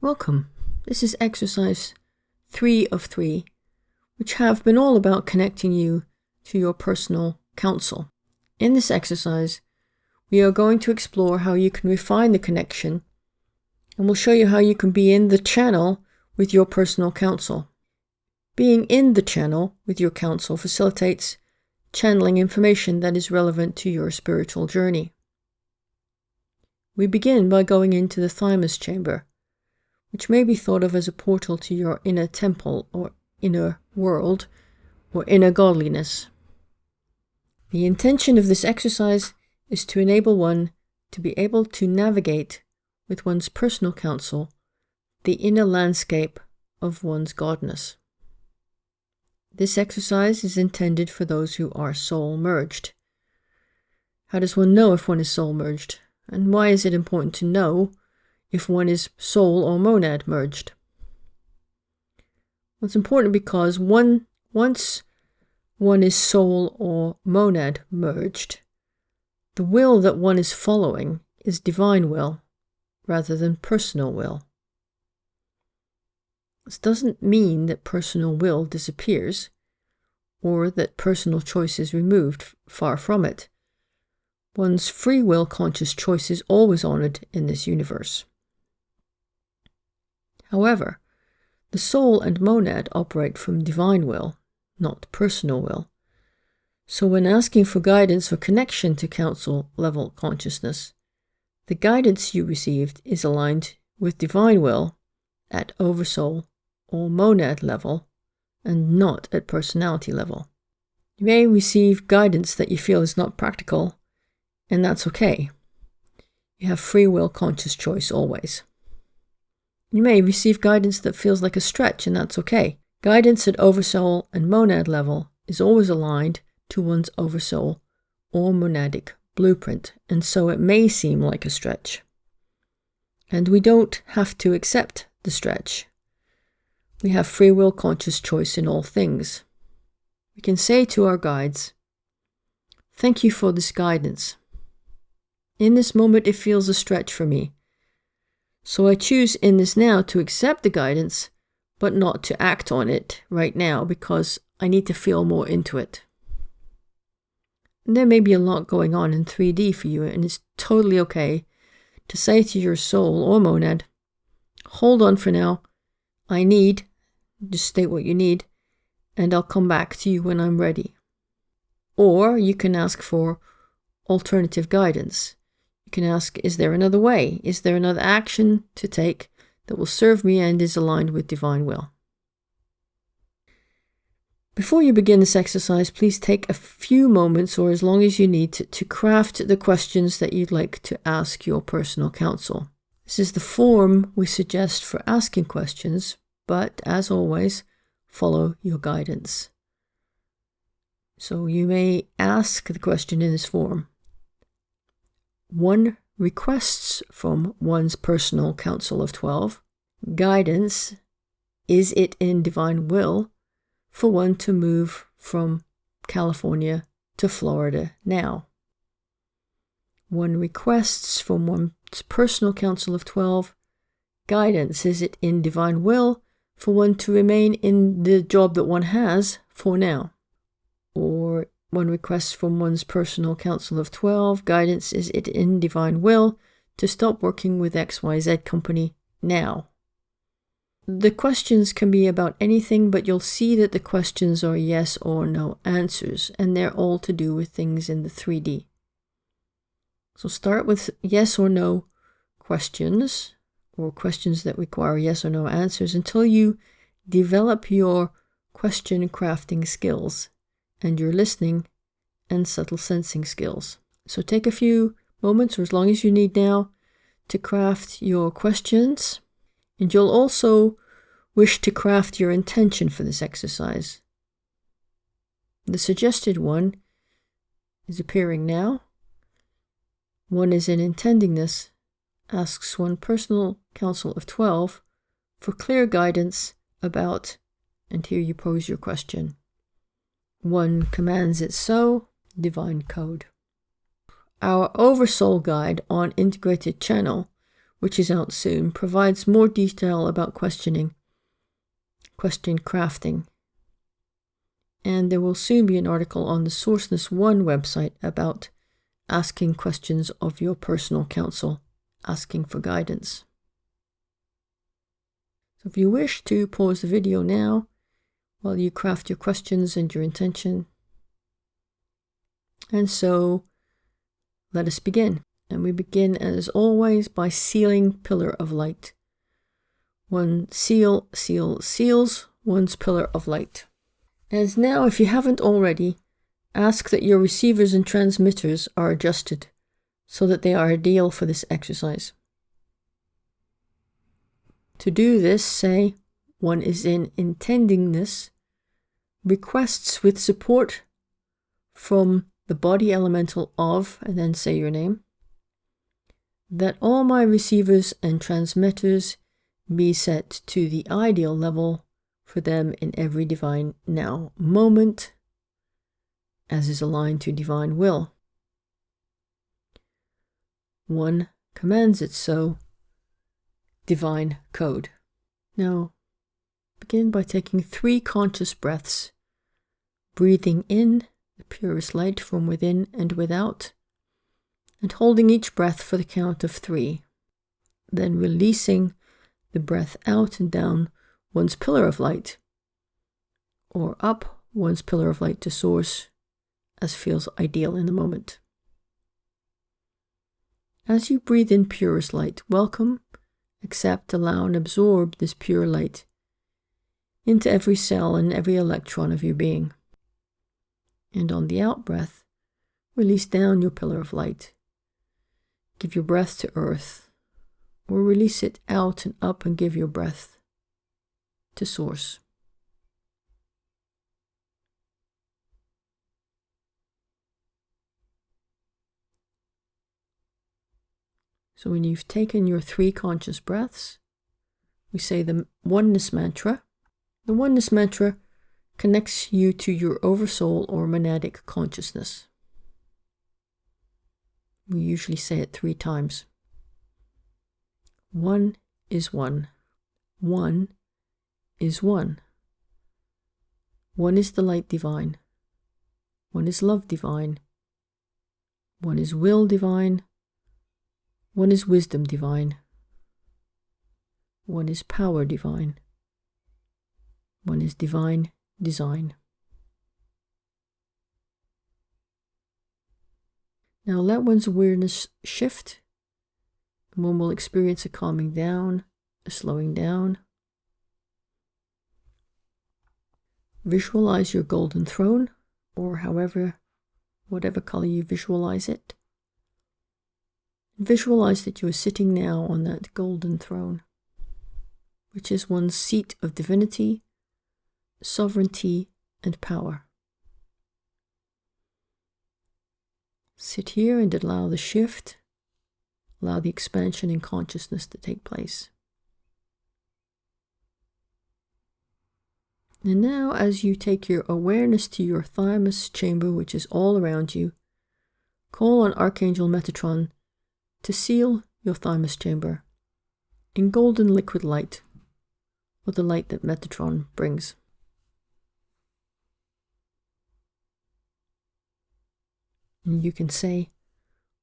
Welcome. This is exercise 3 of 3, which have been all about connecting you to your personal counsel. In this exercise, we are going to explore how you can refine the connection, and we'll show you how you can be in the channel with your personal counsel. Being in the channel with your counsel facilitates channeling information that is relevant to your spiritual journey. We begin by going into the Thymus Chamber, which may be thought of as a portal to your inner temple or inner world or inner godliness. The intention of this exercise is to enable one to be able to navigate with one's personal counsel the inner landscape of one's godness. This exercise is intended for those who are soul merged. How does one know if one is soul merged? And why is it important to know if one is soul or monad merged? Well, it's important because once one is soul or monad merged, the will that one is following is divine will rather than personal will. This doesn't mean that personal will disappears or that personal choice is removed. Far from it. One's free will conscious choice is always honored in this universe. However, the soul and monad operate from divine will, not personal will. So when asking for guidance or connection to counsel level consciousness, the guidance you received is aligned with divine will at oversoul or monad level and not at personality level. You may receive guidance that you feel is not practical, and that's okay. You have free will conscious choice always. You may receive guidance that feels like a stretch, and that's okay. Guidance at oversoul and monad level is always aligned to one's oversoul or monadic blueprint, and so it may seem like a stretch. And we don't have to accept the stretch. We have free will conscious choice in all things. We can say to our guides, "Thank you for this guidance. In this moment it feels a stretch for me. So I choose in this now to accept the guidance, but not to act on it right now because I need to feel more into it." And there may be a lot going on in 3D for you, and it's totally okay to say to your soul or monad, "Hold on for now. I need," just state what you need, "and I'll come back to you when I'm ready." Or you can ask for alternative guidance. You can ask, is there another way? Is there another action to take that will serve me and is aligned with divine will? Before you begin this exercise, please take a few moments or as long as you need to craft the questions that you'd like to ask your personal counsel. This is the form we suggest for asking questions, but as always, follow your guidance. So you may ask the question in this form. One requests from one's personal counsel of 12 guidance. Is it in divine will for one to move from California to Florida now? One requests from one's personal counsel of 12 guidance. Is it in divine will for one to remain in the job that one has for now? Or one requests from one's personal counsel of 12 guidance. Is it in divine will to stop working with XYZ company now? The questions can be about anything, but you'll see that the questions are yes or no answers, and they're all to do with things in the 3D. So start with yes or no questions, or questions that require yes or no answers, until you develop your question crafting skills and your listening and subtle sensing skills. So take a few moments, or as long as you need now, to craft your questions. And you'll also wish to craft your intention for this exercise. The suggested one is appearing now. One is in intending this, asks one personal counsel of 12 for clear guidance about, and here you pose your question. One commands it so, divine code. Our oversoul guide on integrated channel which is out soon, provides more detail about question crafting. And there will soon be an article on the Sourceness One website about asking questions of your personal counsel, asking for guidance. So if you wish to pause the video now while you craft your questions and your intention. And so let us begin. And we begin, as always, by sealing pillar of light. One seal seals one's pillar of light. And now, if you haven't already, ask that your receivers and transmitters are adjusted so that they are ideal for this exercise. To do this, say, one is in intendingness, requests with support from the body elemental of, and then say your name, that all my receivers and transmitters be set to the ideal level for them in every divine now moment, as is aligned to divine will. One commands it so. Divine code. Now, begin by taking 3 conscious breaths, breathing in the purest light from within and without, and holding each breath for the count of 3. Then releasing the breath out and down one's pillar of light, or up one's pillar of light to source, as feels ideal in the moment. As you breathe in purest light, welcome, accept, allow, and absorb this pure light into every cell and every electron of your being. And on the out breath, release down your pillar of light. Give your breath to earth, or release it out and up and give your breath to source. So when you've taken your 3 conscious breaths, we say the oneness mantra. The oneness mantra connects you to your oversoul or monadic consciousness. We usually say it 3 times. One is one. One is one. One is the light divine. One is love divine. One is will divine. One is wisdom divine. One is power divine. One is divine design. Now let one's awareness shift, and one will experience a calming down, a slowing down. Visualize your golden throne, or whatever color you visualize it. Visualize that you are sitting now on that golden throne, which is one's seat of divinity, sovereignty, and power. Sit here and allow the shift, allow the expansion in consciousness to take place. And now, as you take your awareness to your Thymus Chamber, which is all around you, call on Archangel Metatron to seal your Thymus Chamber in golden liquid light, or the light that Metatron brings. And you can say,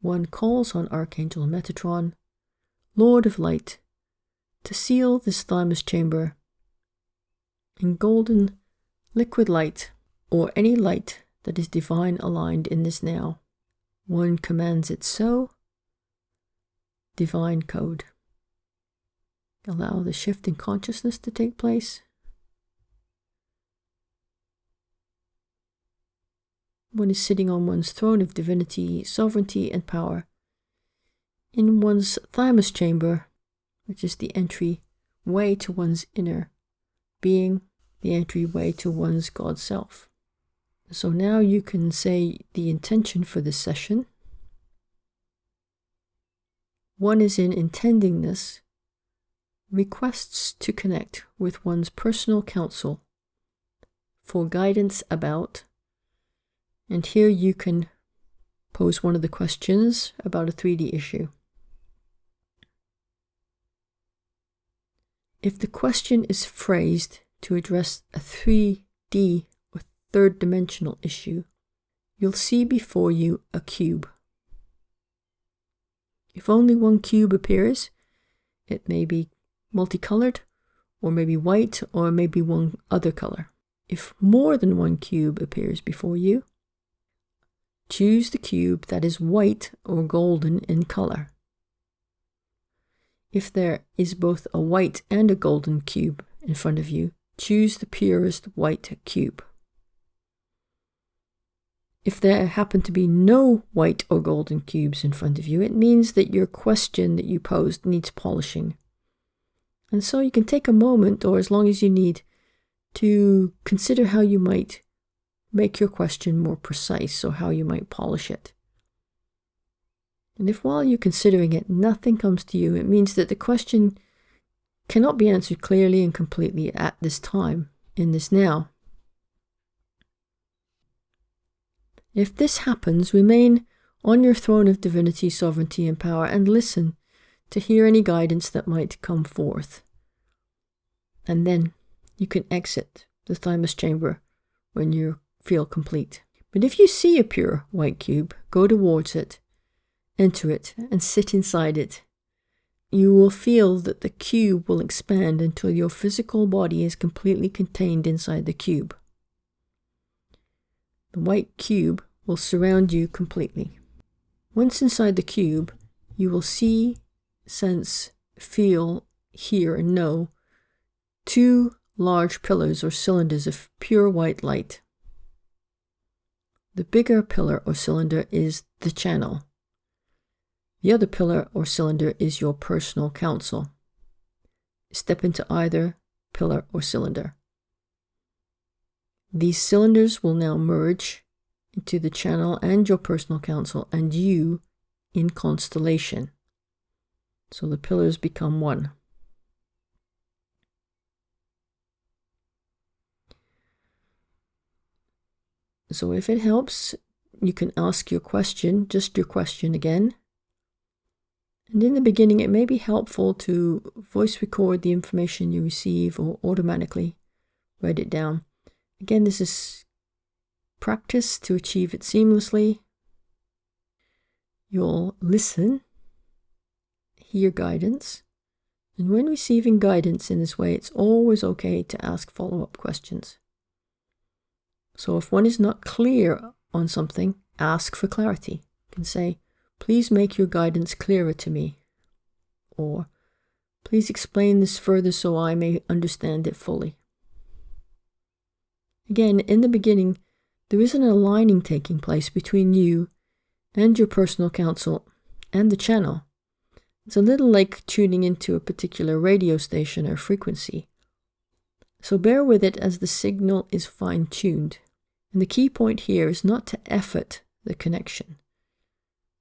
one calls on Archangel Metatron, Lord of Light, to seal this Thymus Chamber in golden liquid light, or any light that is divine aligned in this now. One commands it so. Divine code. Allow the shift in consciousness to take place. One is sitting on one's throne of divinity, sovereignty, and power in one's Thymus Chamber, which is the entry way to one's inner being, the entryway to one's God self. So now you can say the intention for this session. One is in intendingness, requests to connect with one's personal counsel for guidance about, and here you can pose one of the questions about a 3D issue. If the question is phrased to address a 3D or third dimensional issue, you'll see before you a cube. If only one cube appears, it may be multicolored, or maybe white, or maybe one other color. If more than one cube appears before you, choose the cube that is white or golden in color. If there is both a white and a golden cube in front of you, choose the purest white cube. If there happen to be no white or golden cubes in front of you, it means that your question that you posed needs polishing. And so you can take a moment, or as long as you need, to consider how you might make your question more precise, or how you might polish it. And if while you're considering it, nothing comes to you, it means that the question cannot be answered clearly and completely at this time, in this now. If this happens, remain on your throne of divinity, sovereignty, and power, and listen to hear any guidance that might come forth. And then you can exit the Thymus Chamber when you feel complete. But if you see a pure white cube, go towards it, enter it, and sit inside it. You will feel that the cube will expand until your physical body is completely contained inside the cube. The white cube will surround you completely. Once inside the cube, you will see, sense, feel, hear, and know 2 large pillars or cylinders of pure white light. The bigger pillar or cylinder is the channel. The other pillar or cylinder is your personal counsel. Step into either pillar or cylinder. These cylinders will now merge into the channel and your personal counsel and you in constellation. So the pillars become one. So if it helps, you can ask your question, just your question again. And in the beginning, it may be helpful to voice record the information you receive or automatically write it down. Again, this is practice to achieve it seamlessly. You'll listen, hear guidance, and when receiving guidance in this way, it's always okay to ask follow-up questions. So if one is not clear on something, ask for clarity. You can say, please make your guidance clearer to me. Or, please explain this further so I may understand it fully. Again, in the beginning, there is an aligning taking place between you and your personal counsel and the channel. It's a little like tuning into a particular radio station or frequency. So bear with it as the signal is fine-tuned. And the key point here is not to effort the connection.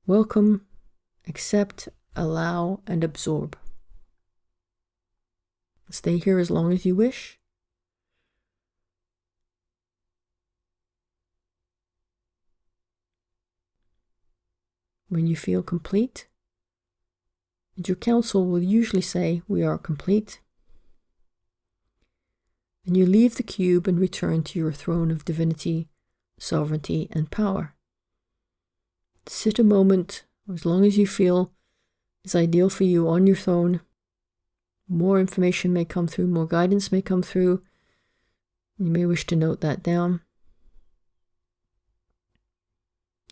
Welcome, accept, allow, and absorb. Stay here as long as you wish. When you feel complete, and your counsel will usually say, we are complete. And you leave the cube and return to your throne of divinity, sovereignty, and power. Sit a moment, or as long as you feel is ideal for you on your throne. More information may come through, more guidance may come through. You may wish to note that down.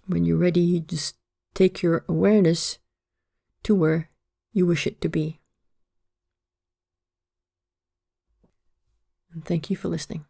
When you're ready, you just take your awareness to where you wish it to be. And thank you for listening.